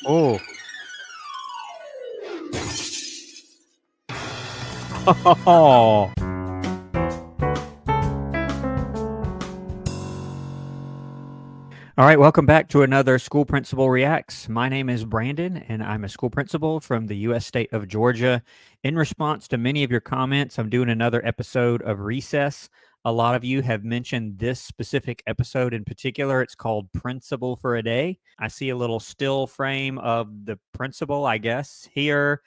Oh. Oh. All right, welcome back to another School Principal Reacts. My name is Brandon, and I'm a school principal from the U.S. state of Georgia. In response to many of your comments, I'm doing another episode of Recess. A lot of you have mentioned this specific episode in particular. It's called Principal for a Day. I see a little still frame of the principal, I guess, here,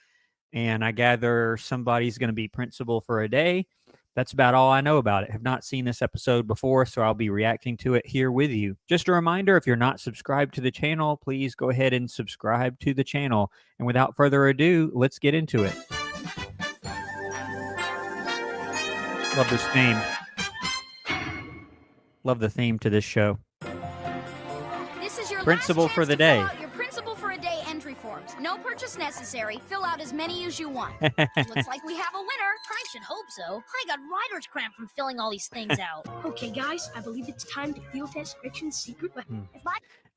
and I gather somebody's going to be principal for a day. That's about all I know about it. Have not seen this episode before, so I'll be reacting to it here with you. Just a reminder, if you're not subscribed to the channel, please go ahead and subscribe to the channel. And without further ado, let's get into it. Love this theme. Love the theme to this show. This is your Principal last chance for the to fill day. out your Principal for a Day entry forms. No purchase necessary. Fill out as many as you want. Looks like we have a winner. I should hope so. I got writer's cramp from filling all these things out. Okay, guys, I believe it's time to field test Gretchen's secret weapon.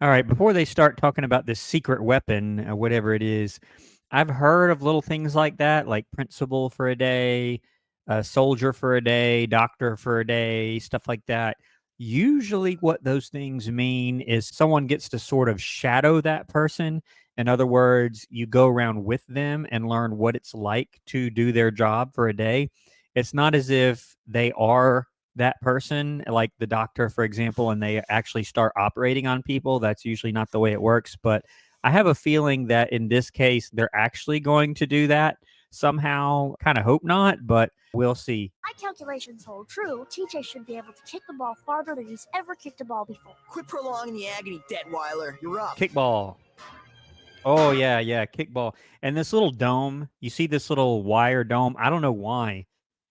All right, before they start talking about this secret weapon, whatever it is, I've heard of little things like that, like principal for a day, soldier for a day, doctor for a day, stuff like that. Usually what those things mean is someone gets to sort of shadow that person. In other words, you go around with them and learn what it's like to do their job for a day. It's not as if they are that person, like the doctor, for example, and they actually start operating on people. That's usually not the way it works. But I have a feeling that in this case, they're actually going to do that somehow. Kind of hope not, but we'll see. My calculations hold true. TJ should be able to kick the ball farther than he's ever kicked a ball before. Quit prolonging the agony, Detweiler. You're up. Kickball. Oh, yeah, kickball. And this little dome, you see this little wire dome? I don't know why,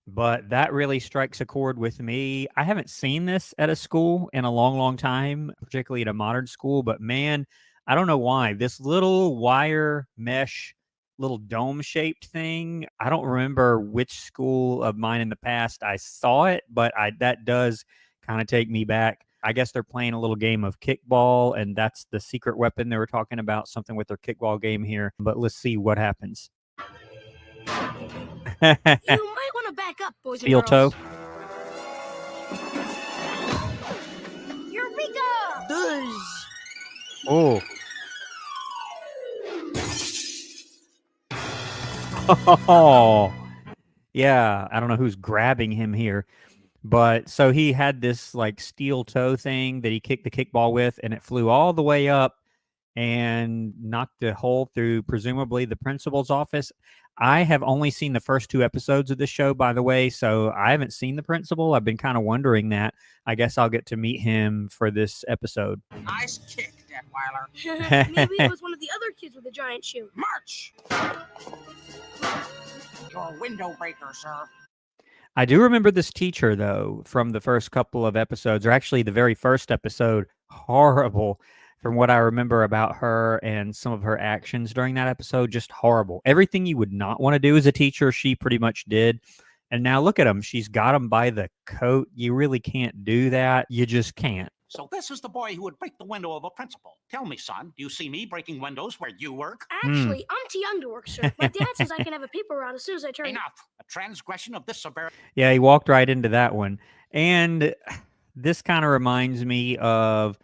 but that really strikes a chord with me. I haven't seen this at a school in a long, long time, particularly at a modern school, but man, I don't know why. This little wire mesh, little dome-shaped thing, I don't remember which school of mine in the past I saw it, but that does kind of take me back. I guess they're playing a little game of kickball, and that's the secret weapon they were talking about, something with their kickball game here. But let's see what happens. You might want to back up, boys and Steel girls. toe. Eureka! Oh. Oh. Yeah, I don't know who's grabbing him here. But so he had this like steel toe thing that he kicked the kickball with, and it flew all the way up and knocked a hole through presumably the principal's office. I have only seen the first 2 episodes of this show, by the way, so I haven't seen the principal. I've been kind of wondering that. I guess I'll get to meet him for this episode. Nice kick, Detweiler. Maybe it was one of the other kids with a giant shoe. March! You're a window breaker, sir. I do remember this teacher, though, from the first couple of episodes, or actually the very first episode. Horrible. From what I remember about her and some of her actions during that episode, just horrible. Everything you would not want to do as a teacher, she pretty much did. And now look at him. She's got him by the coat. You really can't do that. You just can't. So this is the boy who would break the window of a principal. Tell me, son, do you see me breaking windows where you work? Actually, I'm too young to work, sir. My dad says I can have a paper route as soon as I turn. Enough. A transgression of this severity. Yeah, he walked right into that one. And this kind of reminds me of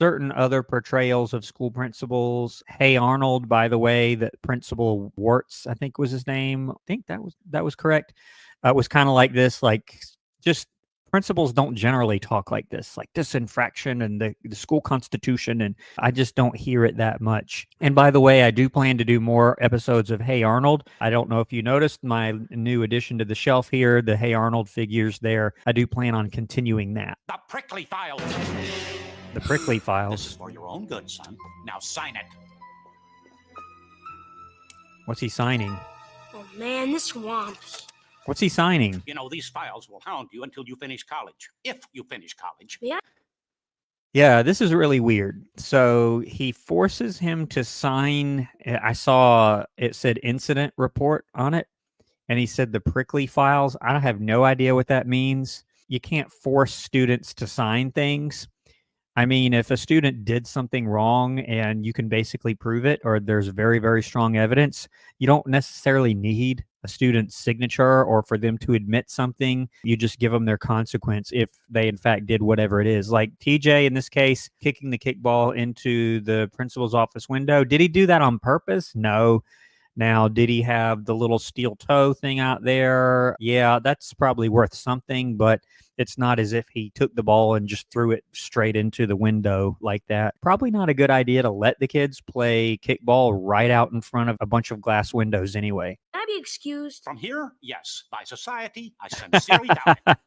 certain other portrayals of school principals. Hey Arnold, by the way, that Principal Warts, I think was his name. I think that was correct. It was kind of like this, like just principals don't generally talk like this infraction and the school constitution, and I just don't hear it that much. And by the way, I do plan to do more episodes of Hey Arnold. I don't know if you noticed my new addition to the shelf here, the Hey Arnold figures there. I do plan on continuing that. The prickly files. The prickly This is files. for your own good, son. Now sign it. What's he signing? Oh man, this swamps. What's he signing? You know, these files will hound you until you finish college. If you finish college. Yeah, this is really weird. So he forces him to sign. I saw it said incident report on it, and he said the prickly files. I have no idea what that means. You can't force students to sign things. I mean, if a student did something wrong and you can basically prove it, or there's very, very strong evidence, you don't necessarily need a student's signature or for them to admit something. You just give them their consequence if they, in fact, did whatever it is. Like TJ, in this case, kicking the kickball into the principal's office window. Did he do that on purpose? No. Now, did he have the little steel toe thing out there? Yeah, that's probably worth something, but it's not as if he took the ball and just threw it straight into the window like that. Probably not a good idea to let the kids play kickball right out in front of a bunch of glass windows anyway. Can I be excused? From here, yes. By society, I sincerely doubt it.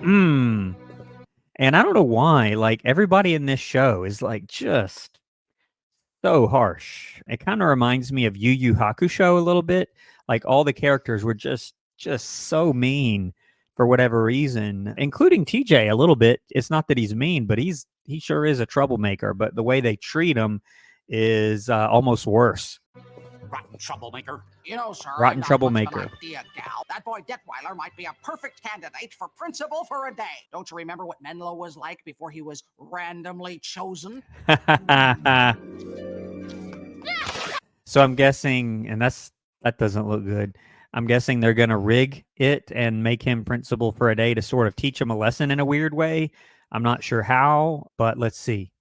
And I don't know why, like everybody in this show is like just so harsh. It kind of reminds me of Yu Yu Hakusho a little bit. Like all the characters were just so mean for whatever reason, including TJ a little bit. It's not that he's mean, but he sure is a troublemaker. But the way they treat him is almost worse. Rotten troublemaker. You know, sir, Rotten I got troublemaker. much of an idea, gal. That boy Detweiler might be a perfect candidate for principal for a day. Don't you remember what Menlo was like before he was randomly chosen? So I'm guessing, and that doesn't look good. I'm guessing they're going to rig it and make him principal for a day to sort of teach him a lesson in a weird way. I'm not sure how, but let's see.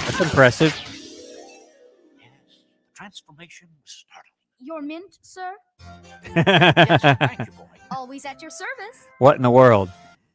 That's impressive. Yes, the transformation was startling. Your mint, sir? Yes, thank you, boy. Always at your service. What in the world?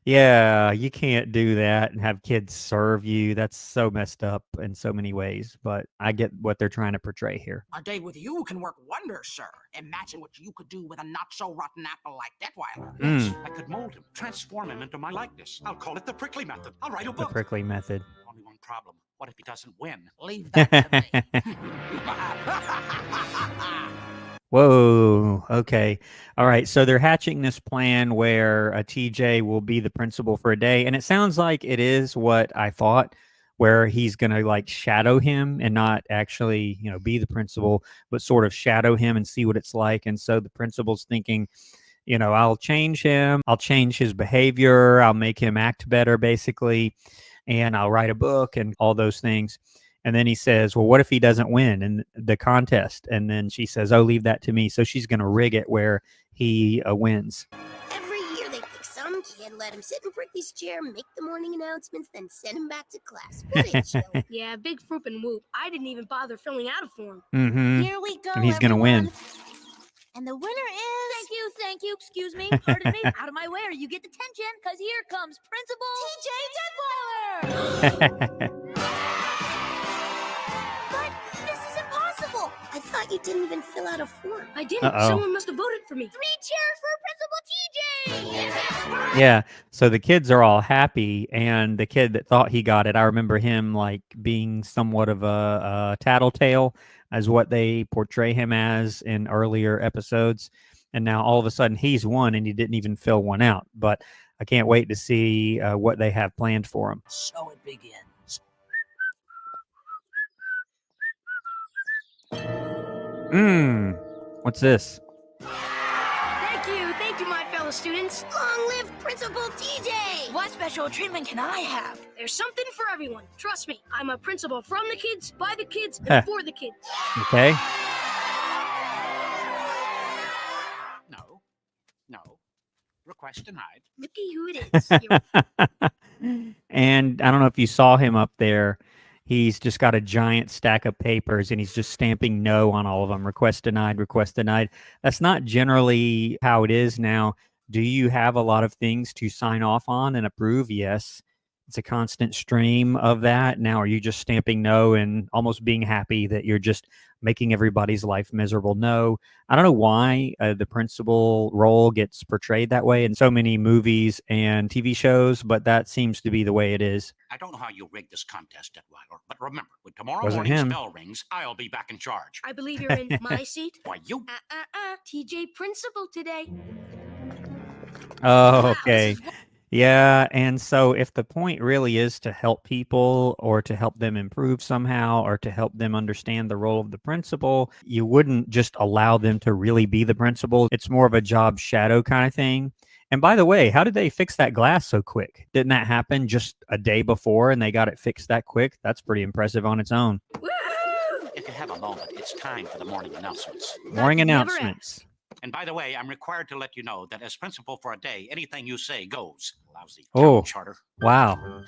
Yeah, you can't do that and have kids serve you. That's so messed up in so many ways, but I get what they're trying to portray here. A day with you can work wonders, sir. Imagine what you could do with a not-so-rotten apple like Detweiler. Yes, I could mold him, transform him into my likeness. I'll call it the prickly method. I'll write a The book. prickly method. Only one problem. What if he doesn't win? Leave that to me. Whoa. Okay. All right. So they're hatching this plan where a TJ will be the principal for a day. And it sounds like it is what I thought, where he's going to like shadow him and not actually, be the principal, but sort of shadow him and see what it's like. And so the principal's thinking, I'll change him. I'll change his behavior. I'll make him act better, basically. And I'll write a book and all those things. And then he says, well, what if he doesn't win in the contest? And then she says, oh, leave that to me. So she's going to rig it where he wins. Every year they pick some kid, let him sit in Brickley's chair, make the morning announcements, then send him back to class. What a joke. Yeah, big fruit and whoop. I didn't even bother filling out a form. Mm-hmm. Here we go, And he's going to win. And the winner is... Thank you, excuse me, pardon me. Out of my way or you get detention, because here comes Principal... TJ Detweiler! This is impossible. I thought you didn't even fill out a form. I didn't. Someone must have voted for me. 3 cheers for Principal TJ! Yeah. So the kids are all happy. And the kid that thought he got it, I remember him like being somewhat of a tattletale as what they portray him as in earlier episodes. And now all of a sudden he's won and he didn't even fill one out. But I can't wait to see what they have planned for him. So it begins. What's this? Thank you, my fellow students. Long live Principal TJ! What special treatment can I have? There's something for everyone. Trust me, I'm a principal from the kids, by the kids, and for the kids. Okay. No. Request denied. Looky who it is. And I don't know if you saw him up there. He's just got a giant stack of papers and he's just stamping no on all of them. Request denied, request denied. That's not generally how it is now. Do you have a lot of things to sign off on and approve? Yes. It's a constant stream of that. Now, are you just stamping no and almost being happy that you're just making everybody's life miserable? No. I don't know why the principal role gets portrayed that way in so many movies and TV shows, but that seems to be the way it is. I don't know how you rigged this contest, Detweiler, but remember, when tomorrow Wasn't morning's him. bell rings, I'll be back in charge. I believe you're in my seat. Why, you... TJ principal today. Oh, okay. Yeah, and so if the point really is to help people or to help them improve somehow or to help them understand the role of the principal, you wouldn't just allow them to really be the principal. It's more of a job shadow kind of thing. And by the way, how did they fix that glass so quick? Didn't that happen just a day before and they got it fixed that quick? That's pretty impressive on its own. Woohoo! If you have a moment, it's time for the morning announcements. Morning you'd never announcements. And by the way, I'm required to let you know that as principal for a day, anything you say goes. Lousy Oh. town charter. Wow.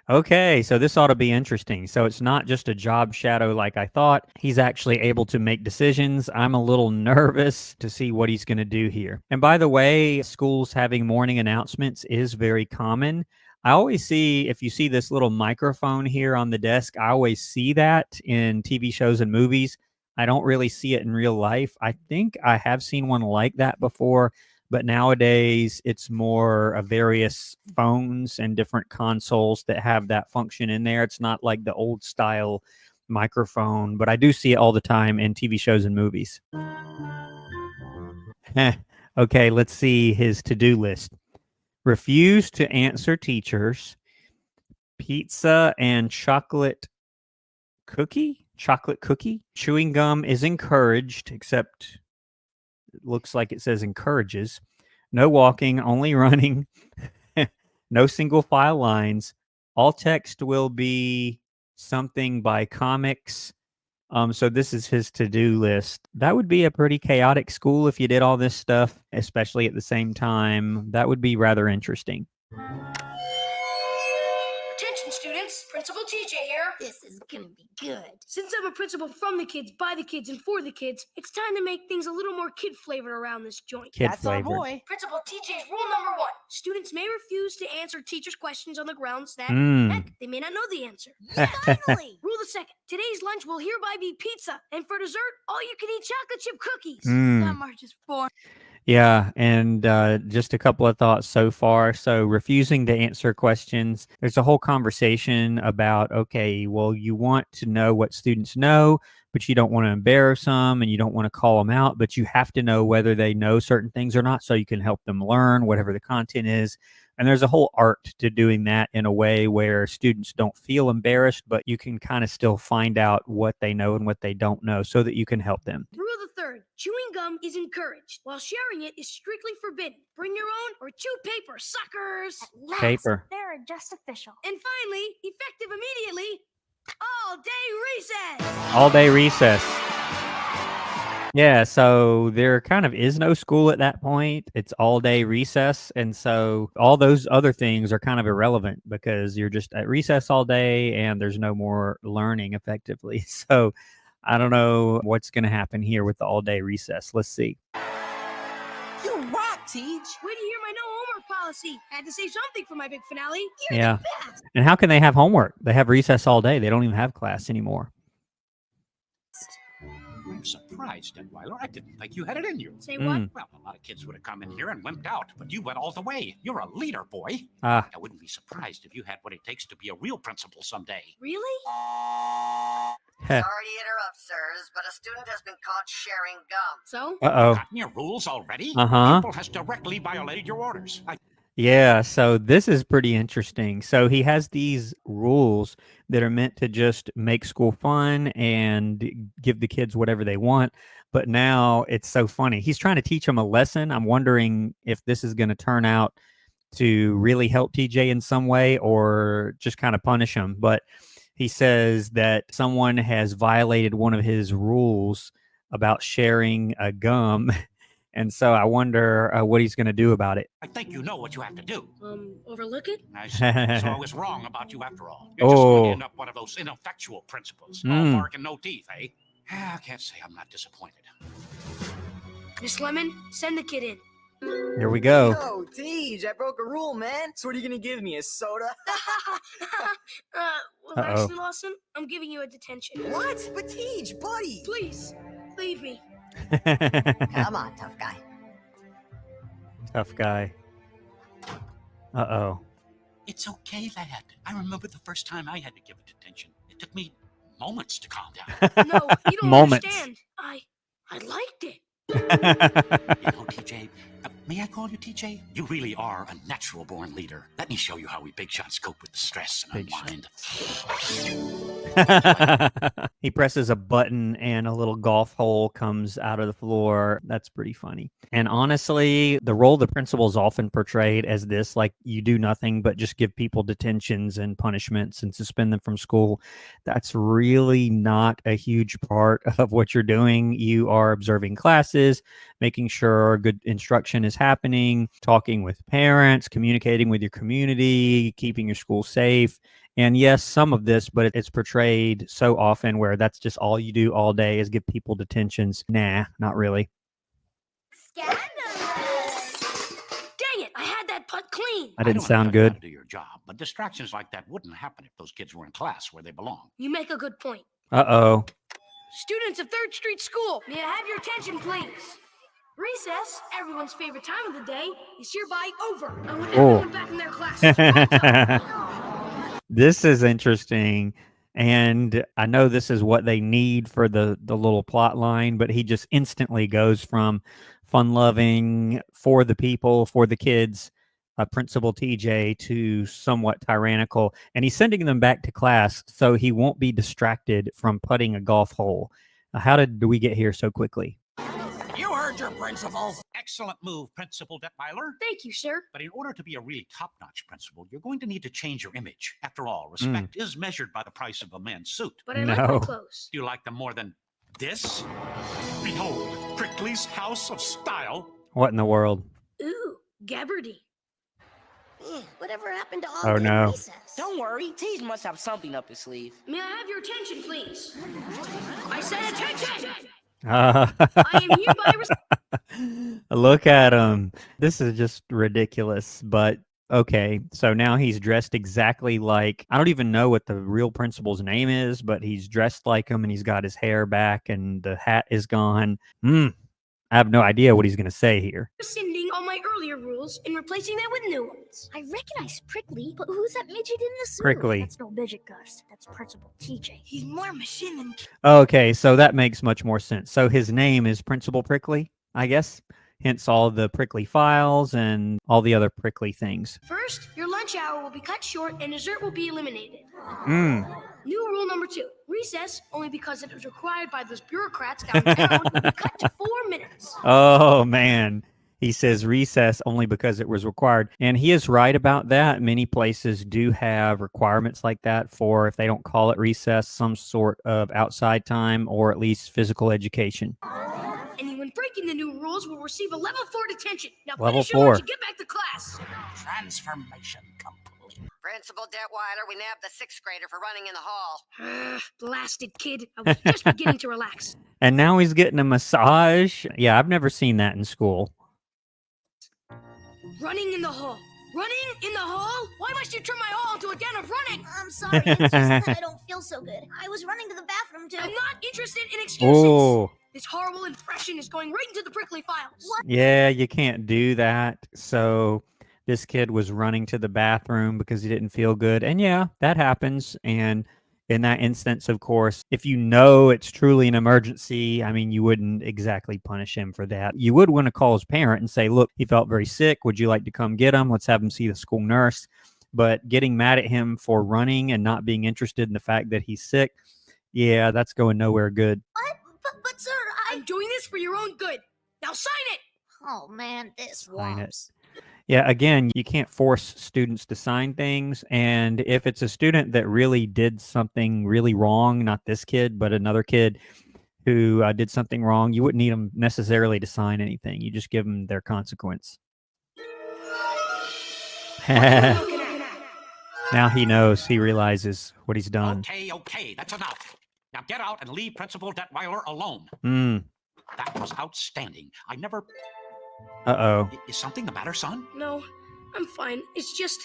Okay, so this ought to be interesting. So it's not just a job shadow like I thought. He's actually able to make decisions. I'm a little nervous to see what he's going to do here. And by the way, schools having morning announcements is very common. I always see, if you see this little microphone here on the desk, I always see that in TV shows and movies. I don't really see it in real life. I think I have seen one like that before, but nowadays it's more of various phones and different consoles that have that function in there. It's not like the old style microphone, but I do see it all the time in TV shows and movies. Okay, let's see his to-do list. Refuse to answer teachers, pizza and chocolate cookie, chewing gum is encouraged, except it looks like it says encourages. No walking, only running. No single file lines. All text will be something by comics. So this is his to-do list. That would be a pretty chaotic school if you did all this stuff, especially at the same time. That would be rather interesting. Attention, students. Principal TJ here. This is gonna be good. Since I'm a principal from the kids, by the kids, and for the kids, it's time to make things a little more kid-flavored around this joint. Kid That's our flavored. boy. Principal TJ's rule number 1. Students may refuse to answer teachers' questions on the grounds that, Mm. heck, they may not know the answer. Finally! Rule the 2nd. Today's lunch will hereby be pizza, and for dessert, all you can eat chocolate chip cookies. Mm. Some are just boring. Yeah, and just a couple of thoughts so far. So refusing to answer questions. There's a whole conversation about, okay, well, you want to know what students know, but you don't want to embarrass them and you don't want to call them out, but you have to know whether they know certain things or not so you can help them learn whatever the content is. And there's a whole art to doing that in a way where students don't feel embarrassed, but you can kind of still find out what they know and what they don't know so that you can help them. Rule the 3rd. Chewing gum is encouraged, while sharing it is strictly forbidden. Bring your own or chew paper, suckers. At last, Paper. they're just official. And finally, effective immediately, all-day recess. All day recess. Yeah, so there kind of is no school at that point. It's all day recess. And so all those other things are kind of irrelevant because you're just at recess all day and there's no more learning effectively. So I don't know what's going to happen here with the all day recess. Let's see. You rock, Teach. Way to hear my no homework policy. Had to say something for my big finale. Yeah. And how can they have homework? They have recess all day. They don't even have class anymore. I'm surprised, Detweiler. I didn't think you had it in you. Say what? Mm. Well, a lot of kids would have come in here and wimped out, but you went all the way. You're a leader, boy. Ah. I wouldn't be surprised if you had what it takes to be a real principal someday. Really? Sorry to interrupt, sirs, but a student has been caught sharing gum. So? Uh-oh. Gotten your rules already? Uh-huh. Principal has directly violated your orders. Yeah, so this is pretty interesting. So he has these rules that are meant to just make school fun and give the kids whatever they want. But now it's so funny. He's trying to teach them a lesson. I'm wondering if this is going to turn out to really help TJ in some way or just kind of punish him. But he says that someone has violated one of his rules about sharing a gum. And so I wonder what he's going to do about it. I think you know what you have to do. Overlook it? I see. So I was wrong about you after all. You're just going to end up one of those ineffectual principals. All Mm. bark and no teeth, eh? I can't say I'm not disappointed. Miss Lemon, send the kid in. Here we go. Yo, Teej, I broke a rule, man. So what are you gonna give me, a soda? Well, Uh-oh. actually, Lawson, I'm giving you a detention. What? But Teej, buddy. Please, leave me. Come on, tough guy. Tough guy. Uh-oh. It's okay, lad. I remember the first time I had to give a detention. It took me moments to calm down. No, you don't Moments. understand. I liked it. You know, TJ, May I call you TJ? You really are a natural-born leader. Let me show you how we big shots cope with the stress and unwind. He presses a button and a little golf hole comes out of the floor. That's pretty funny. And honestly, the role of the principal is often portrayed as this, like you do nothing but just give people detentions and punishments and suspend them from school. That's really not a huge part of what you're doing. You are observing classes, making sure good instruction is happening, talking with parents, communicating with your community, keeping your school safe. And yes, some of this, but it's portrayed so often where that's just all you do all day is give people detentions. Nah, not really. Scandalous! Dang it! I had that putt clean. That didn't I don't sound expect you good. to do your job, but distractions like that wouldn't happen if those kids were in class where they belong. You make a good point. Uh-oh. Students of 3rd Street School, may I have your attention, please? Recess, everyone's favorite time of the day, is hereby over. I want everyone back in their classes. This is interesting. And I know this is what they need for the little plot line, but he just instantly goes from fun-loving, for the people, for the kids, Principal TJ, to somewhat tyrannical. And he's sending them back to class so he won't be distracted from putting a golf hole. How did we get here so quickly? You heard your principal. Excellent move, Principal Detweiler. Thank you, sir. But in order to be a really top-notch principal, you're going to need to change your image. After all, respect is measured by the price of a man's suit. But I like my clothes. Do you like them more than this? Behold, Prickly's House of Style. What in the world? Ooh, gabardine. Whatever happened to all Oh, good no. recess? Don't worry, Tease must have something up his sleeve. May I have your attention, please? I said attention! I am hereby Look at him. This is just ridiculous. But okay, so now he's dressed exactly like, I don't even know what the real principal's name is, but he's dressed like him and he's got his hair back and the hat is gone. I have no idea what he's going to say here. rescinding all my earlier rules and replacing them with new ones. I recognize Prickly, but who's that midget in the suit? Prickly. That's no midget, Gus. That's Principal TJ. He's more machine than... Okay, so that makes much more sense. So his name is Principal Prickly, I guess. Hence all the prickly files and all the other prickly things. First, your lunch hour will be cut short and dessert will be eliminated. New rule number 2. Recess, only because it was required by those bureaucrats downtown, will be cut to 4 minutes. Oh, man. He says recess only because it was required. And he is right about that. Many places do have requirements like that for, if they don't call it recess, some sort of outside time or at least physical education. Anyone breaking the new rules will receive a level 4 detention. Now Level finish your lunch 4. and get back to class. Transformation complete. Principal Detweiler, we nabbed the 6th grader for running in the hall. Blasted kid. I was just beginning to relax. And now he's getting a massage. Yeah, I've never seen that in school. Running in the hall. Running in the hall? Why must you turn my hall into a den of running? I'm sorry, it's just that I don't feel so good. I was running to the bathroom too. I'm not interested in excuses. Oh, This horrible impression is going right into the prickly files. yeah, you can't do that. So this kid was running to the bathroom because he didn't feel good. And yeah, that happens. And in that instance, of course, if you know it's truly an emergency, I mean, you wouldn't exactly punish him for that. You would want to call his parent and say, look, he felt very sick. Would you like to come get him? Let's have him see the school nurse. But getting mad at him for running and not being interested in the fact that he's sick, yeah, that's going nowhere good. But sir, I'm doing this for your own good. Now sign it! Oh man, this Sign it. whoops. Yeah, again, you can't force students to sign things. And if it's a student that really did something really wrong, not this kid, but another kid who did something wrong, you wouldn't need them necessarily to sign anything. You just give them their consequence. Now he knows, he realizes what he's done. Okay, that's enough. Now get out and leave Principal Detweiler alone. That was outstanding. I never... Uh-oh. Is something the matter, son? No, I'm fine. It's just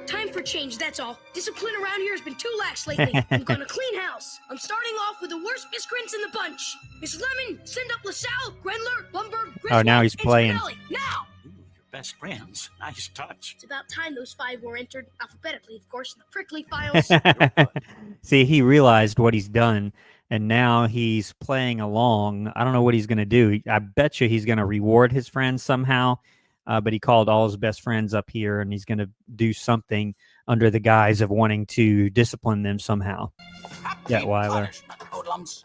time for change, that's all. Discipline around here has been too lax lately. I'm gonna clean house. I'm starting off with the worst miscreants in the bunch. Miss Lemon, send up LaSalle, Grendler, Lumberg, Oh, now he's and playing. Spinelli. Now! Ooh, your best friends. Nice touch. It's about time those 5 were entered, alphabetically, of course, in the prickly files. See, he realized what he's done, and now he's playing along. I don't know what he's going to do. I bet you he's going to reward his friends somehow. but he called all his best friends up here, and he's going to do something under the guise of wanting to discipline them somehow. Detweiler. Hoodlums.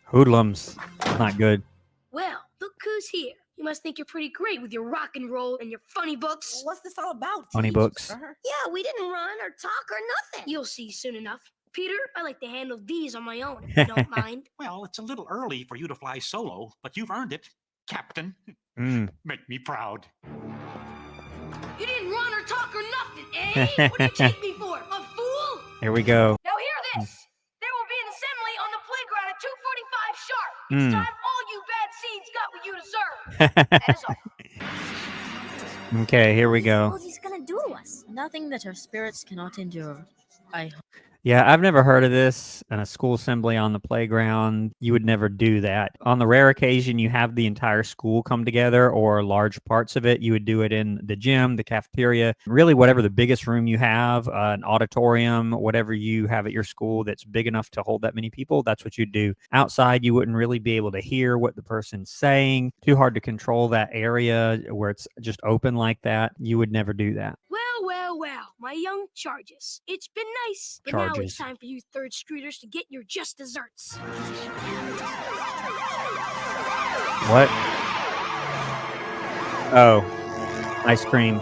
Hoodlums. Not good. Well, look who's here. You must think you're pretty great with your rock and roll and your funny books. What's this all about? Funny Teach, books. sir? Yeah, we didn't run or talk or nothing. You'll see soon enough. Peter, I like to handle these on my own, if you don't mind. Well, it's a little early for you to fly solo, but you've earned it, Captain. Make me proud. You didn't run or talk or nothing, eh? What did you take me for? A fool? Here we go. Now hear this. There will be an assembly on the playground at 2:45 sharp. It's time all you bad seeds got what you deserve. That is all. Okay, here we go. What he's gonna do to us? Nothing that our spirits cannot endure. Yeah, I've never heard of this in a school assembly on the playground. You would never do that. On the rare occasion you have the entire school come together or large parts of it, you would do it in the gym, the cafeteria, really whatever the biggest room you have, an auditorium, whatever you have at your school that's big enough to hold that many people, that's what you do. Outside, you wouldn't really be able to hear what the person's saying. Too hard to control that area where it's just open like that. You would never do that. Well, my young charges. It's been nice, but now it's time for you third streeters to get your just desserts. What? Oh, ice cream.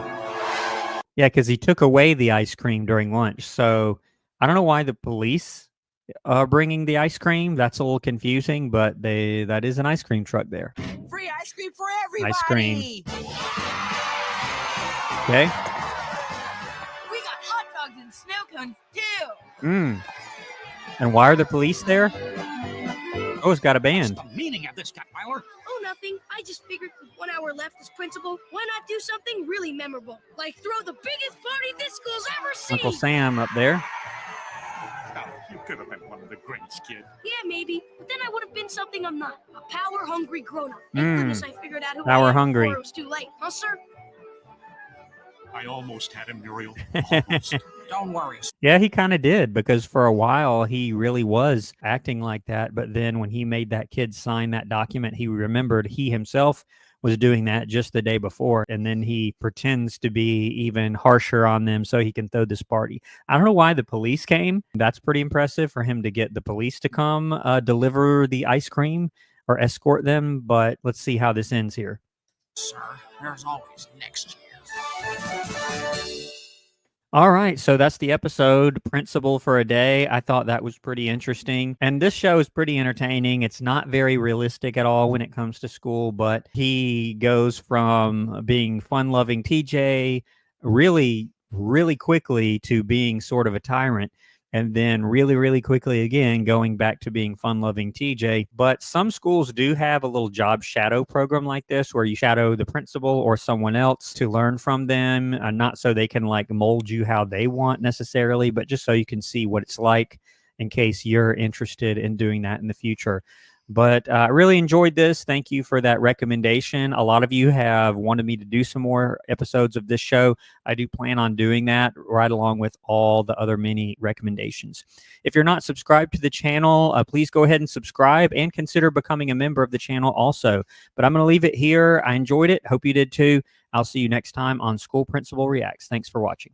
Yeah, because he took away the ice cream during lunch. So I don't know why the police are bringing the ice cream. That's a little confusing, but that is an ice cream truck there. Free ice cream for everybody. Ice cream. Okay. And snow cones too. And why are the police there? Oh, it's got a band. What's the meaning of this, Detweiler? Oh, nothing. I just figured with 1 hour left as principal, why not do something really memorable? Like throw the biggest party this school's ever seen. Uncle Sam up there. Oh, you could have been one of the greats, kid. Yeah, maybe. But then I would have been something I'm not. A power-hungry grown-up. Thank goodness I figured out who I am Power-hungry. before it was too late. Huh, sir? I almost had him, Muriel. Don't worry. Yeah, he kind of did, because for a while he really was acting like that. But then when he made that kid sign that document, he remembered he himself was doing that just the day before. And then he pretends to be even harsher on them so he can throw this party. I don't know why the police came. That's pretty impressive for him to get the police to come deliver the ice cream or escort them. But let's see how this ends here. Sir, there's always next year. All right, so that's the episode, Principal for a Day. I thought that was pretty interesting. And this show is pretty entertaining. It's not very realistic at all when it comes to school, but he goes from being fun-loving TJ really, really quickly to being sort of a tyrant. And then really, really quickly again, going back to being fun-loving TJ. But some schools do have a little job shadow program like this where you shadow the principal or someone else to learn from them, not so they can like mold you how they want necessarily, but just so you can see what it's like in case you're interested in doing that in the future. But I really enjoyed this. Thank you for that recommendation. A lot of you have wanted me to do some more episodes of this show. I do plan on doing that right along with all the other many recommendations. If you're not subscribed to the channel, please go ahead and subscribe and consider becoming a member of the channel also. But I'm going to leave it here. I enjoyed it. Hope you did too. I'll see you next time on School Principal Reacts. Thanks for watching.